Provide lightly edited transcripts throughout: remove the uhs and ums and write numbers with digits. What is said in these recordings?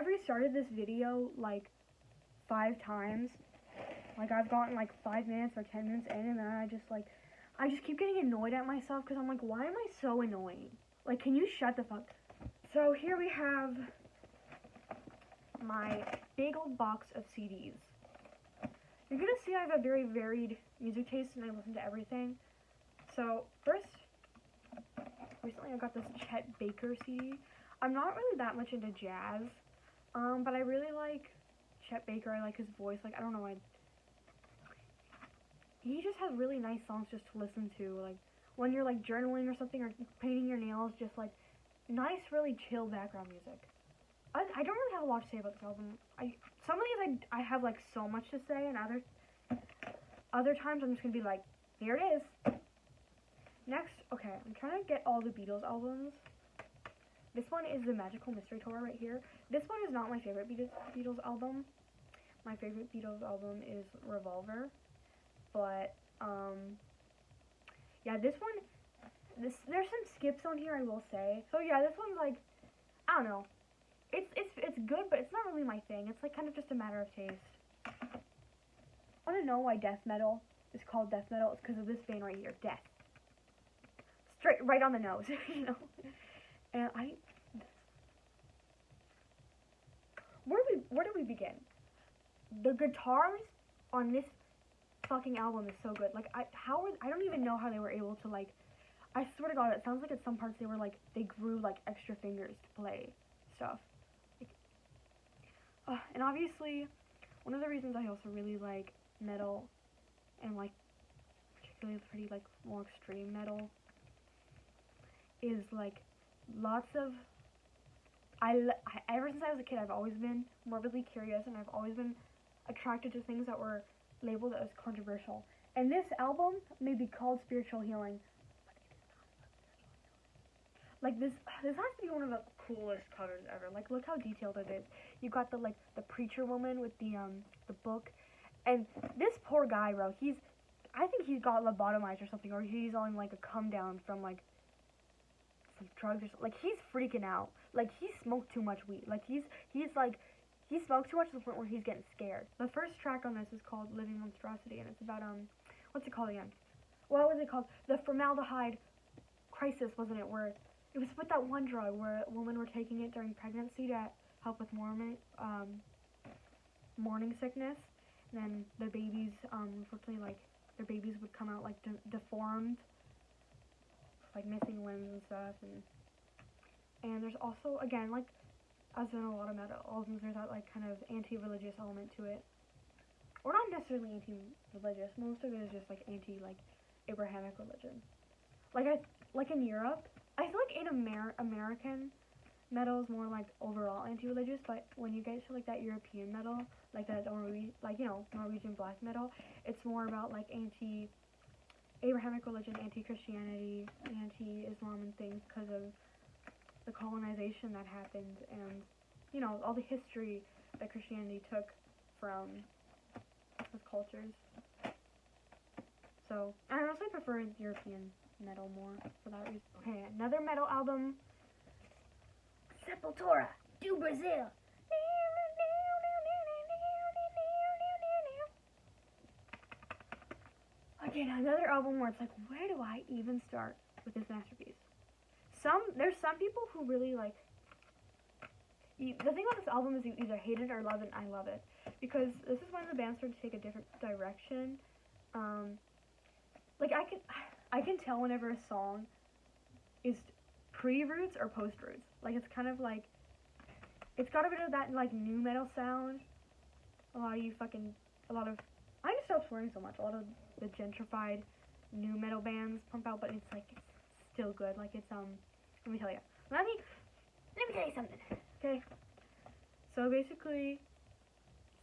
I've restarted this video like 5 times. Like, I've gotten like 5 minutes or 10 minutes in, and then I just keep getting annoyed at myself because I'm like, why am I so annoying? Like, can you shut the fuck? So here we have my big old box of CDs. You're gonna see I have a very varied music taste and I listen to everything. So first, recently I got this Chet Baker CD. I'm not really that much into jazz, but I really like Chet Baker. I like his voice. Like, I don't know, he just has really nice songs just to listen to. Like, when you're like journaling or something or painting your nails, just like nice, really chill background music. I don't really have a lot to say about this album. Some of these I have like so much to say, and other times I'm just gonna be like, here it is. Next, okay, I'm trying to get all the Beatles albums. This one is the Magical Mystery Tour right here. This one is not my favorite Beatles album. My favorite Beatles album is Revolver, but yeah, this one, there's some skips on here, I will say. So yeah, this one's like, I don't know. It's good, but it's not really my thing. It's like kind of just a matter of taste. Want to know why death metal is called death metal? It's because of this band right here, Death. Straight right on the nose, you know. And where do we begin? The guitars on this fucking album is so good. Like, I don't even know how they were able to, like, I swear to God, it sounds like at some parts they grew like extra fingers to play stuff. And obviously, one of the reasons I also really like metal, and like particularly pretty like more extreme metal, is like lots of ever since I was a kid, I've always been morbidly curious, and I've always been attracted to things that were labeled as controversial. And this album may be called spiritual healing, like this has to be one of the coolest covers ever. Like, look how detailed it is. You got the preacher woman with the book, and this poor guy, bro. I think he's got lobotomized or something, or he's on like a come down from like some drugs or something. Like, he's freaking out. Like, he smoked too much weed. Like, he smoked too much to the point where he's getting scared. The first track on this is called Living Monstrosity, and it's about what's it called again? What was it called? The formaldehyde crisis, wasn't it? Where it was with that one drug where women were taking it during pregnancy to help with morning sickness, and then their babies, unfortunately, like, their babies would come out like deformed, like missing limbs and stuff, and there's also, again, like, as in a lot of metal albums, there's that like kind of anti-religious element to it, or not necessarily anti-religious. Most of it is just like like Abrahamic religion. Like in Europe, I feel like in American metal is more like overall anti-religious, but when you get to like that European metal, like that Norwegian black metal, it's more about like anti-Abrahamic religion, anti-Christianity, anti-Islam and things, because of the colonization that happened, and all the history that Christianity took from those cultures. So I honestly prefer European metal more for that reason. Okay, another metal album, Sepultura do Brazil. Again, another album where it's like, where do I even start with this masterpiece? There's some people who really like. The thing about this album is you either hate it or love it. And I love it because this is when the band started to take a different direction. Like, I can tell whenever a song is pre-roots or post-roots. Like, it's kind of like, it's got a bit of that like new metal sound. I need to stop swearing so much. A lot of the gentrified new metal bands pump out, but it's like, it's still good. Like, it's let me tell you. Let me tell you something. Okay. So basically,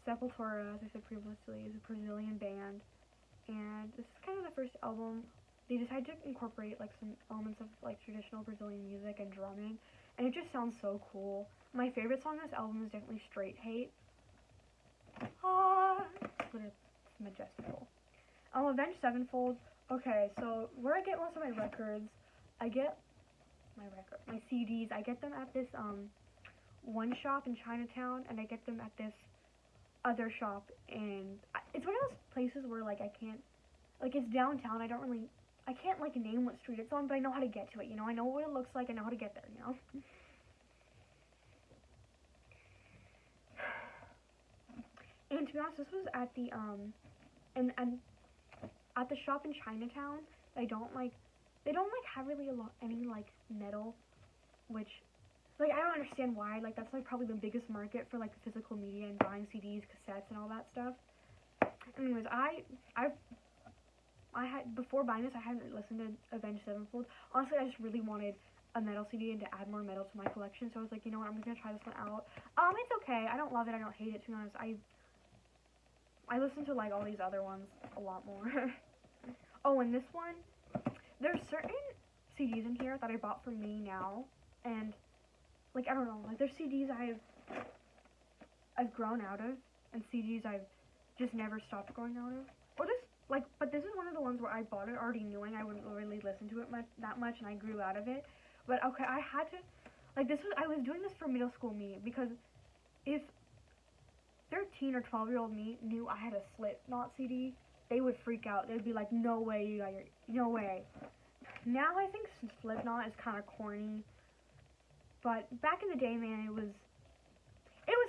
Sepultura, as I said previously, is a Brazilian band, and this is kind of the first album. They decided to incorporate like some elements of like traditional Brazilian music and drumming, and it just sounds so cool. My favorite song on this album is definitely Straight Hate. But it's majestical. Avenged Sevenfold. Okay, so where I get most of my records, my CDs, I get them at this one shop in Chinatown, and I get them at this other shop, and it's one of those places where, like, I can't, like, it's downtown, I can't, like, name what street it's on, but I know how to get to it, you know, I know what it looks like, I know how to get there, you know. And to be honest, this was at the, and at the shop in Chinatown, they don't have really any, like, metal, which, like, I don't understand why, like, that's, like, probably the biggest market for, like, physical media and buying CDs, cassettes, and all that stuff. Anyways, I had, before buying this, I hadn't listened to Avenged Sevenfold. Honestly, I just really wanted a metal CD and to add more metal to my collection, so I was like, you know what, I'm gonna try this one out. It's okay, I don't love it, I don't hate it, to be honest. I listen to, like, all these other ones a lot more. Oh, and this one, there's certain CDs in here that I bought for me now, and, like, I don't know, like, there's CDs I've grown out of, and CDs I've just never stopped growing out of. Or this, like, but this is one of the ones where I bought it already knowing I wouldn't really listen to it that much, and I grew out of it. But, okay, I had to, like, I was doing this for middle school me, because if 13 or 12-year-old me knew I had a Slipknot CD, they would freak out. They'd be like, no way, no way. Now I think Slipknot is kind of corny, but back in the day, man, it was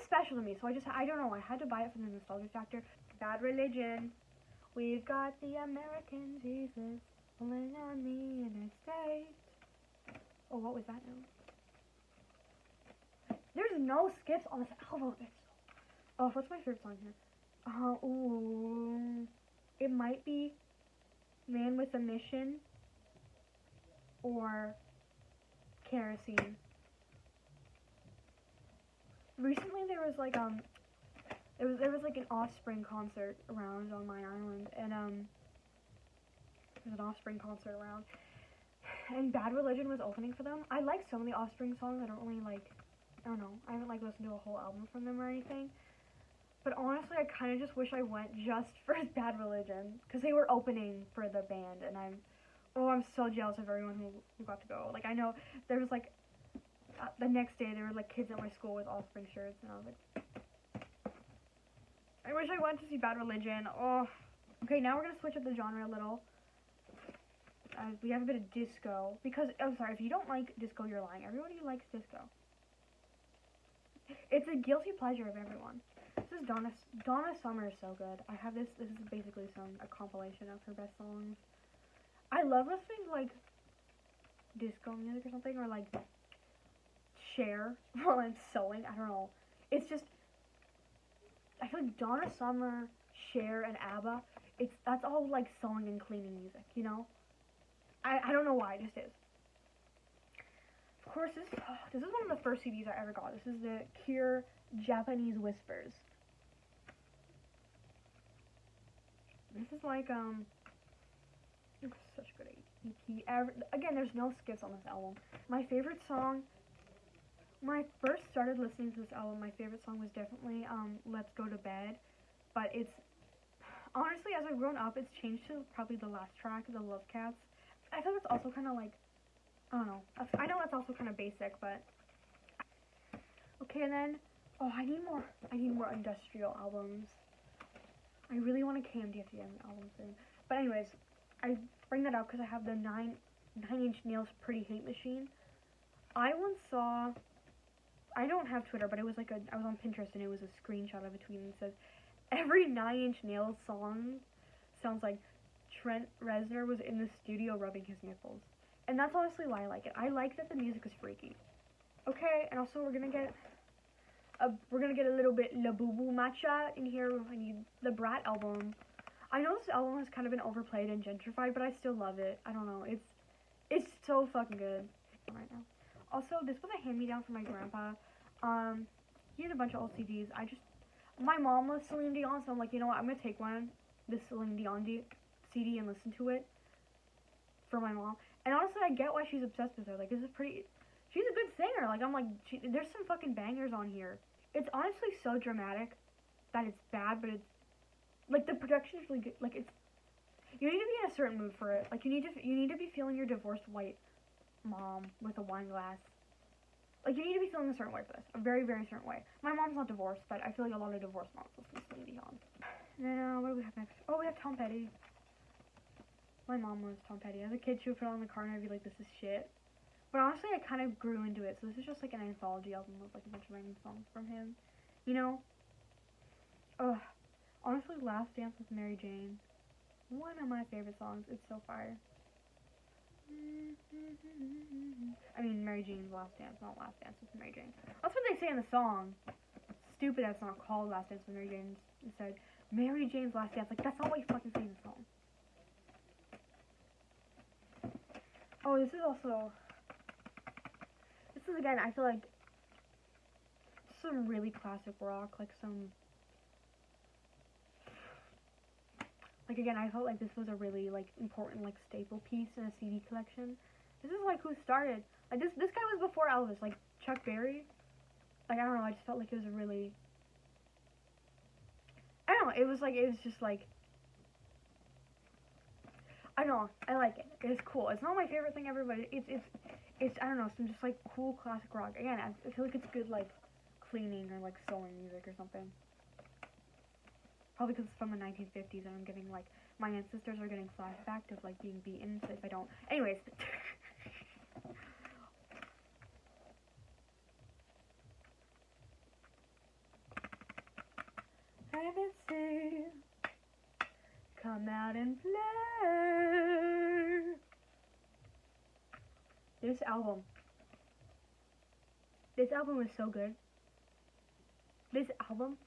special to me, so I don't know, I had to buy it for the nostalgia factor. Bad Religion. We've got the American Jesus falling on the United States. Oh, what was that now? There's no skips on this album. Oh, what's my favorite song here? Ooh. It might be Man with a Mission or Kerosene. Recently there was like there was like an Offspring concert around on my island, and there's an Offspring concert around, and Bad Religion was opening for them. I like some of the Offspring songs. I don't really like, I don't know, I haven't like listened to a whole album from them or anything. But honestly, I kind of just wish I went just for Bad Religion, because they were opening for the band, and I'm so jealous of everyone who got to go. Like, I know there was like the next day there were like kids at my school with Offspring shirts, and I was like, I wish I went to see Bad Religion. Oh, okay, now we're gonna switch up the genre a little. We have a bit of disco, because, oh sorry, if you don't like disco, you're lying. Everybody likes disco. It's a guilty pleasure of everyone. This is Donna Summer is so good. I have this is basically a compilation of her best songs. I love listening to like disco music or something, or like Cher while I'm sewing. I don't know. It's just, I feel like Donna Summer, Cher, and ABBA, that's all like sewing and cleaning music, you know? I don't know why, it just is. Of course, this is one of the first CDs I ever got. This is the Cure Japanese Whispers. This is like, such a good EP. Again, there's no skips on this album. My favorite song, when I first started listening to this album, my favorite song was definitely, Let's Go to Bed. But it's, honestly, as I've grown up, it's changed to probably the last track, The Love Cats. I feel it's also kind of like, I don't know. I know that's also kind of basic, but okay. And then, I need more industrial albums. I really want a KMDFDM album soon. But anyways, I bring that up because I have the 9 Inch Nails Pretty Hate Machine. I once saw, I don't have Twitter, but it was like I was on Pinterest and it was a screenshot of a tweet, and it says, every 9 Inch Nails song sounds like Trent Reznor was in the studio rubbing his nipples. And that's honestly why I like it. I like that the music is freaky. Okay, and also we're gonna get a little bit La Boo Boo Matcha in here. I need the Brat album. I know this album has kind of been overplayed and gentrified, but I still love it. I don't know. It's so fucking good right now. Also, this was a hand-me-down from my grandpa. He had a bunch of old CDs. My mom loves Celine Dion, so I'm like, you know what? I'm gonna take this Celine Dion CD and listen to it for my mom. And honestly, I get why she's obsessed with her. Like, she's a good singer. Like, I'm like, there's some fucking bangers on here. It's honestly so dramatic that it's bad, but it's, like, the production is really good. Like, you need to be in a certain mood for it. Like, you need to be feeling your divorced white mom with a wine glass. Like, you need to be feeling a certain way for this. A very, very certain way. My mom's not divorced, but I feel like a lot of divorced moms listen to Celine Dion. Now, what do we have next? Oh, we have Tom Petty. My mom loves Tom Petty. As a kid, she would put it on the car and I'd be like, this is shit. But honestly, I kind of grew into it. So this is just like an anthology album with like a bunch of random songs from him. You know? Ugh. Honestly, Last Dance with Mary Jane. One of my favorite songs. It's so fire. I mean, Mary Jane's Last Dance, not Last Dance with Mary Jane. That's what they say in the song. Stupid that's not called Last Dance with Mary Jane. It said Mary Jane's Last Dance. Like, that's not what you fucking say in the song. Oh, this is also... This is, again, I feel like some really classic rock, like some... Like, again, I felt like this was a really, like, important, like, staple piece in a CD collection. This is, like, who started. Like, this guy was before Elvis. Like, Chuck Berry. Like, I don't know, I just felt like it was a really... I don't know, it was just, like... I don't know, I like it. It's cool. It's not my favorite thing ever, but it's I don't know, some just, like, cool classic rock. Again, I feel like it's good, like, cleaning or, like, sewing music or something. Probably because it's from the 1950s and I'm getting, like, my ancestors are getting flashbacks of, like, being beaten, so if I don't... Anyways. Haven't seen come out and play. This album is so good. This album,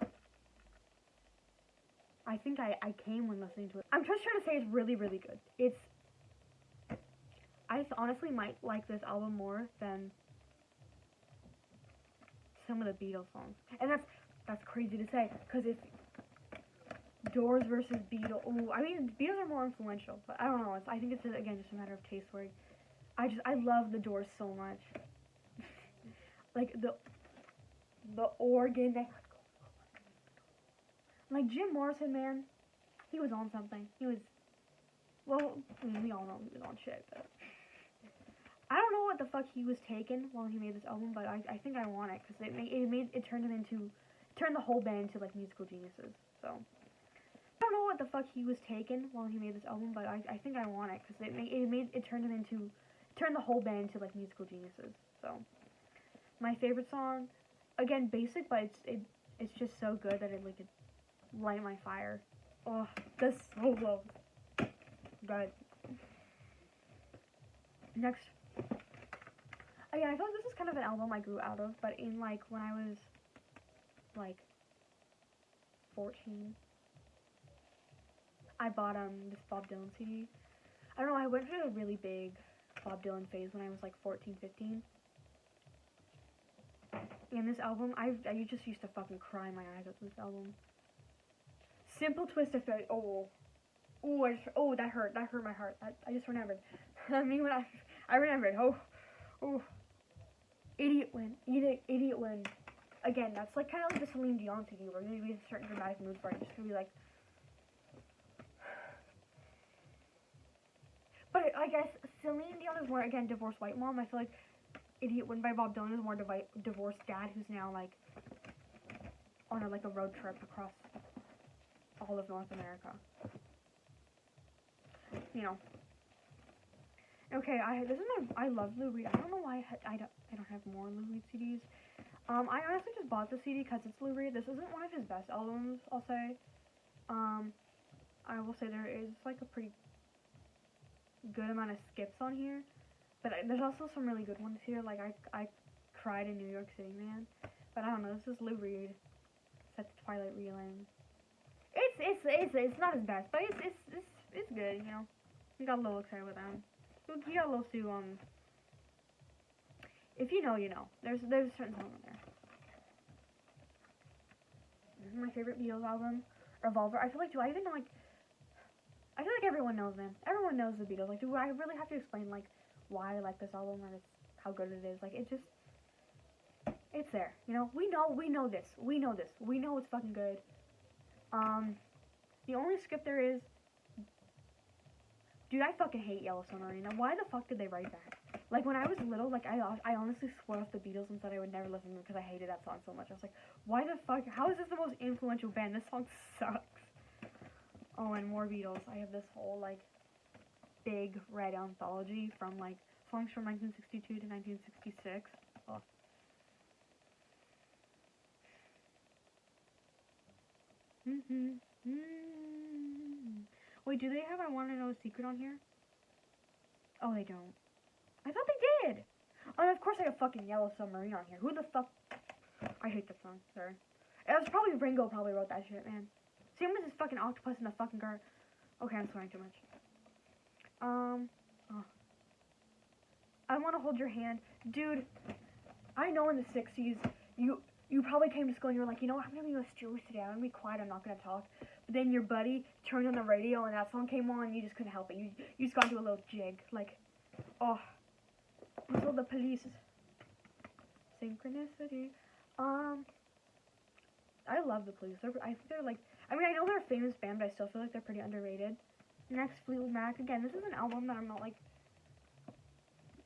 I think I came when listening to it. I'm just trying to say it's really, really good. I honestly might like this album more than some of the Beatles songs. And that's crazy to say, because it's Doors versus Beatles. Ooh, I mean, Beatles are more influential, but I don't know. I think it's, again, just a matter of taste where I love the Doors so much. Like, the organ, like, Jim Morrison, man, he was on something. He was, well, I mean, we all know he was on shit, but I don't know what the fuck he was taking while he made this album, but I think I want it, because it turned the whole band into, like, musical geniuses, so. I don't know what the fuck he was taking while he made this album, but I think I want it, because it turned the whole band into, like, musical geniuses, so. My favorite song, again, basic, but it's just so good that it light my fire. Oh, the solo. Good. Next. Again, I feel like this is kind of an album I grew out of, but in, like, when I was, like, 14, I bought, this Bob Dylan CD. I don't know, I went through a really big Bob Dylan phase when I was, like, 14, 15. And this album, I just used to fucking cry my eyes out to this album. Simple Twist of Fate. Oh, that hurt my heart. I just remembered. I mean, when I remembered. Oh, Idiot Win. Again, that's like kind of like the Celine Dion CD where you're gonna be in a certain dramatic mood for it. You're just gonna be like. But I guess Celine Dion is more, again, divorced white mom. I feel like Idiot Win by Bob Dylan is more divorced dad who's now, like, on a road trip across all of North America. You know. Okay, I love Lou Reed. I don't know why I don't have more Lou Reed CDs. I honestly just bought the CD because it's Lou Reed. This isn't one of his best albums, I'll say. I will say there is, like, a pretty good amount of skips on here. But there's also some really good ones here. Like, I cried in New York City, man. But I don't know, this is Lou Reed. Set to Twilight Reeling. It's not his best, but it's good, you know. You got a little excited with them. You got a little too, if you know, you know. There's a certain song in there. This is my favorite Beatles album, Revolver. I feel like, I feel like everyone knows them. Everyone knows the Beatles. Like, do I really have to explain, like, why I like this album or how good it is? Like, it's there. You know, we know this. We know it's fucking good. The only skip there is, dude, I fucking hate Yellowstone Arena. Why the fuck did they write that? Like, when I was little, like, I honestly swore off the Beatles and said I would never listen to them because I hated that song so much. I was like, why the fuck? How is this the most influential band? This song sucks. Oh, and more Beatles. I have this whole, like, big red anthology from, like, songs from 1962 to 1966. Oh. Wait, do they have I Want to Know a Secret on here? Oh, they don't. I thought they did. Oh, and of course I have fucking Yellow Submarine on here. Who the fuck? I hate that song. Sorry. It was probably Ringo probably wrote that shit, man. Same with this fucking octopus in the fucking car. Okay, I'm swearing too much. Oh. I Want to Hold Your Hand. Dude, I know in the 60s, you probably came to school and you were like, you know what, I'm going to be mysterious today. I'm going to be quiet. I'm not going to talk. But then your buddy turned on the radio and that song came on and you just couldn't help it. You just got into a little jig. Like, oh. Also the Police. Synchronicity. I love the Police. I think they're like, I mean, I know they're a famous band, but I still feel like they're pretty underrated. Next, Fleetwood Mac. Again, this is an album that I'm not like,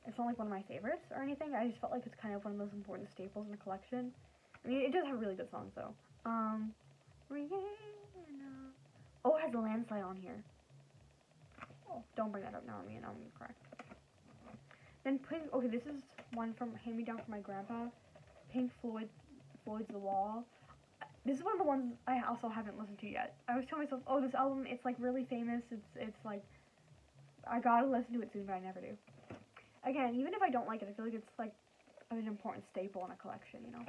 it's not like one of my favorites or anything. I just felt like it's kind of one of those important staples in the collection. I mean, it does have really good songs though. Rihanna. Oh, it has a Landslide on here. Oh, don't bring that up now, I'm gonna cry. Then Pink. Okay, this is one from hand me down from my grandpa. Pink Floyd's The Wall. This is one of the ones I also haven't listened to yet. I was telling myself, oh, this album, it's like really famous. It's like I gotta listen to it soon, but I never do. Again, even if I don't like it, I feel like it's like an important staple in a collection, you know.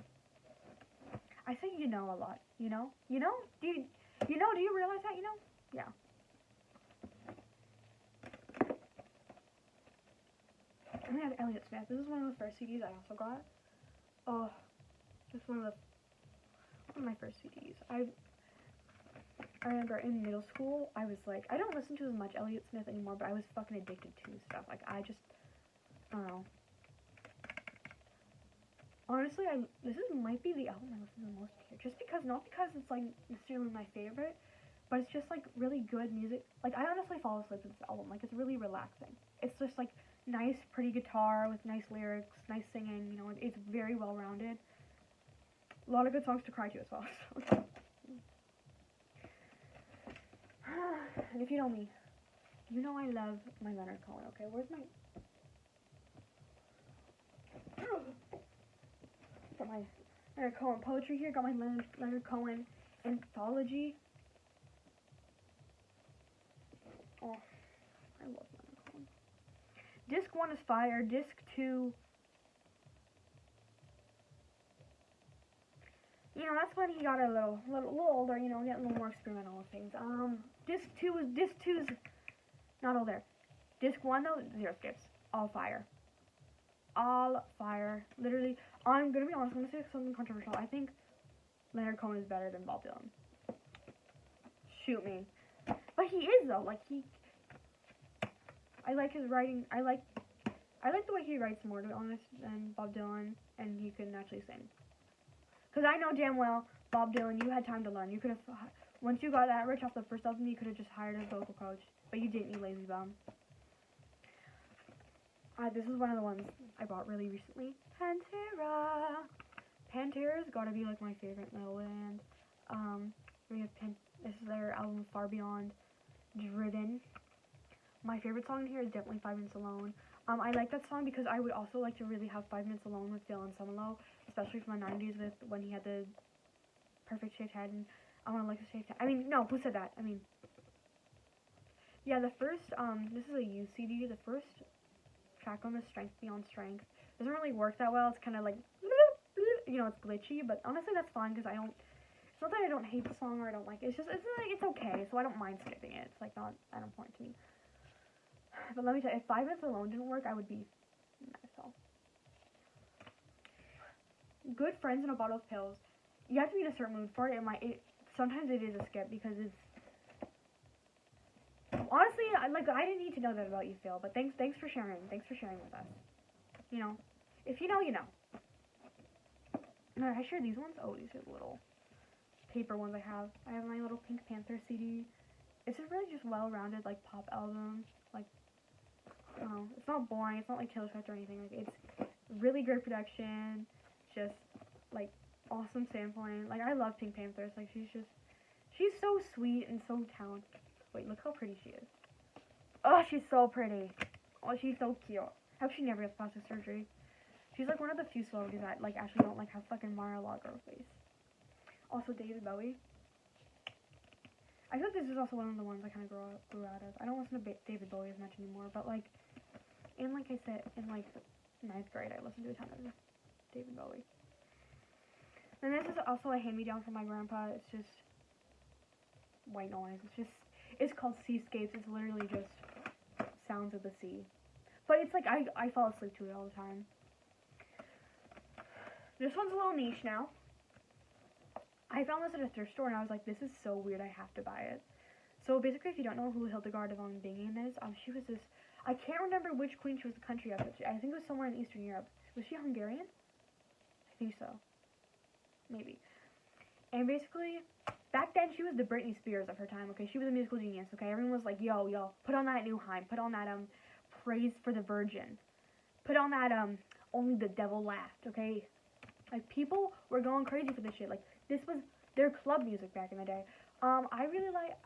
I think you know a lot, you know? You know? Do you realize that, you know? Yeah. And we have Elliott Smith. This is one of the first CDs I also got. Oh, just one of my first CDs. I remember in middle school, I was like, I don't listen to as much Elliott Smith anymore, but I was fucking addicted to stuff. Like, I don't know. Honestly, this might be the album I listen to the most here. Just because, not because it's like necessarily my favorite, but it's just like really good music. Like, I honestly fall asleep with this album. Like, it's really relaxing. It's just like nice, pretty guitar with nice lyrics, nice singing. You know, it's very well rounded. A lot of good songs to cry to as well. And if you know me, you know I love my Leonard Cohen. Okay, where's my? Got my Leonard Cohen poetry here. Got my Leonard Cohen anthology. Oh, I love Leonard Cohen. Disc 1 is fire. Disc 2. You know, that's when he got a little older, you know, getting a little more experimental with things. Disc 2's not all there. Disc 1 though, 0 skips. All fire. All fire. Literally, I'm gonna be honest, I'm gonna say something controversial. I think Leonard Cohen is better than Bob Dylan. Shoot me. But he is though, like I like his writing, I like the way he writes more, to be honest, than Bob Dylan, and he can actually sing. Because I know damn well, Bob Dylan, you had time to learn. You could have, once you got that rich off the first album, you could have just hired a vocal coach. But you didn't, you lazy bum. This is one of the ones I bought really recently. Pantera. Pantera's gotta be like my favorite metal band. We have this is their album Far Beyond Driven. My favorite song here is definitely 5 Minutes Alone. I like that song because I would also like to really have 5 Minutes Alone with Phil Anselmo, especially from the 90s with when he had the perfect shaved head and I want to like the shaved head. I mean, no, who said that? I mean, yeah, the first, this is a used CD, the first track on the Strength Beyond Strength doesn't really work that well. It's kind of like, you know, it's glitchy, but honestly that's fine because it's not that I don't hate the song or I don't like it, it's just, it's okay, so I don't mind skipping it. It's like not that important to me. But let me tell you, if 5 Minutes Alone didn't work, I would be myself. Good Friends and a Bottle of Pills. You have to be in a certain mood for it. Sometimes it is a skip because it's... Honestly, I didn't need to know that about you, Phil, but thanks for sharing. Thanks for sharing with us. You know, if you know, you know. No, I share these ones? Oh, these are the little paper ones I have. I have my little Pink Panther CD. It's a really just well-rounded, like, pop album. Like, I don't know, it's not boring, it's not like Taylor Swift or anything, like, it's really great production, just, like, awesome sampling, like, I love Pink Panthers, like, she's so sweet and so talented. Wait, look how pretty she is. Oh, she's so pretty. Oh, she's so cute. I hope she never gets plastic surgery. She's, like, one of the few celebrities that, like, actually don't, like, have fucking Mar-a-Lago face. Also, David Bowie. I feel like this is also one of the ones I kind of grew out of. I don't listen to David Bowie as much anymore, but, like, like I said, in, like, 9th grade, I listened to a ton of David Bowie. And this is also a hand-me-down from my grandpa. It's just white noise. It's called Seascapes. It's literally just sounds of the sea. But it's like, I fall asleep to it all the time. This one's a little niche now. I found this at a thrift store and I was like, this is so weird, I have to buy it. So basically, if you don't know who Hildegard von Bingen is, she was this, I can't remember which queen she was the country of, but I think it was somewhere in Eastern Europe. Was she Hungarian? I think so. Maybe. And basically, back then she was the Britney Spears of her time, okay? She was a musical genius, okay? Everyone was like, yo, put on that New Heim, put on that, Praise for the Virgin. Put on that, Only the Devil Laughed, okay? Like, people were going crazy for this shit. Like, this was their club music back in the day. I really like,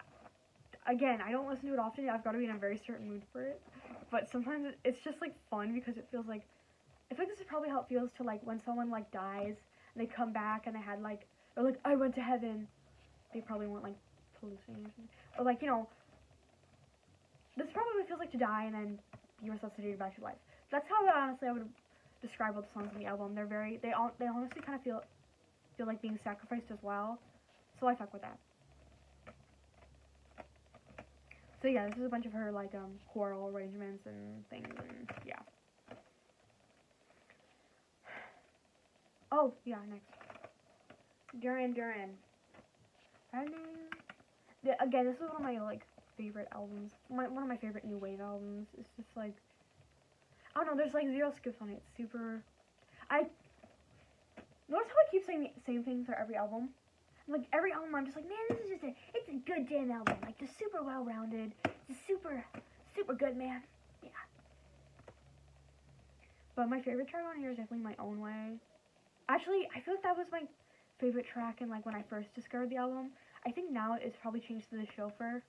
again, I don't listen to it often. I've got to be in a very certain mood for it. But sometimes it's just, like, fun because it feels like, I feel like this is probably how it feels to, like, when someone, like, dies and they come back and they had, like, or, like, I went to heaven. They probably weren't, like, hallucinating or something. Or, like, you know, this probably what it feels like to die and then be resuscitated back to life. That's how, honestly, I would describe all the songs on the album. They honestly kind of feel like being sacrificed as well. So I fuck with that. So yeah, this is a bunch of her, like, choral arrangements and things, and yeah. Oh, yeah, next. Duran. Again, this is one of my, like, favorite albums. One of my favorite new wave albums. It's just, like, I don't know, there's, like, zero skips on it. It's super... Notice how I keep saying the same things for every album? Like, every album I'm just like, man, this is just it's a good jam album. Like, just super well-rounded. Just super good, man. Yeah. But my favorite track on here is definitely My Own Way. Actually, I feel like that was my favorite track in, like, when I first discovered the album. I think now it's probably changed to The Chauffeur.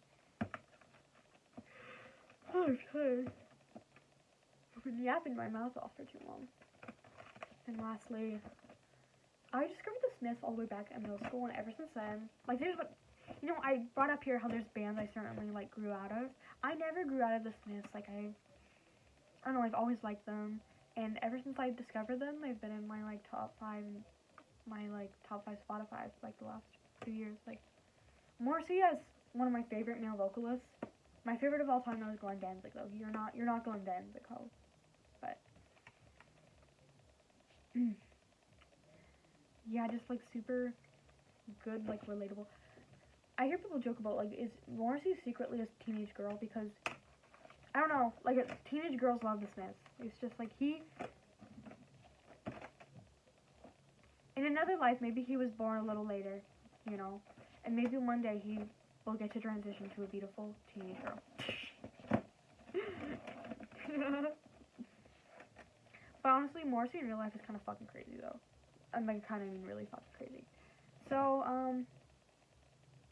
Okay. I've been yapping my mouth off for too long. And lastly, I discovered the Smiths all the way back in middle school, and ever since then, like, there's what, you know, I brought up here how there's bands I certainly, like, grew out of. I never grew out of the Smiths. Like, I don't know, I've always liked them, and ever since I discovered them, they've been in my, like, top 5 Spotify for, like, the last 2 years. Like, Morrissey is one of my favorite male vocalists. My favorite of all time, though, is Glenn Danzig, though. You're not Glenn Danzig, ho. But yeah, just, like, super good, like, relatable. I hear people joke about, like, is Morrissey secretly a teenage girl? Because, I don't know, like, teenage girls love the Smiths. It's just, like, in another life, maybe he was born a little later, you know, and maybe one day he will get to transition to a beautiful teenage girl. But honestly, Morrissey in real life is kind of fucking crazy, though. I'm, like, kind of really fucking crazy. So,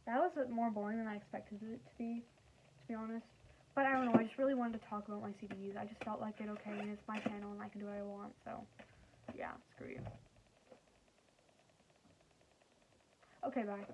that was more boring than I expected it to be honest. But I don't know, I just really wanted to talk about my CDs. I just felt like it, okay, and it's my channel and I can do what I want, so, yeah, screw you. Okay, bye.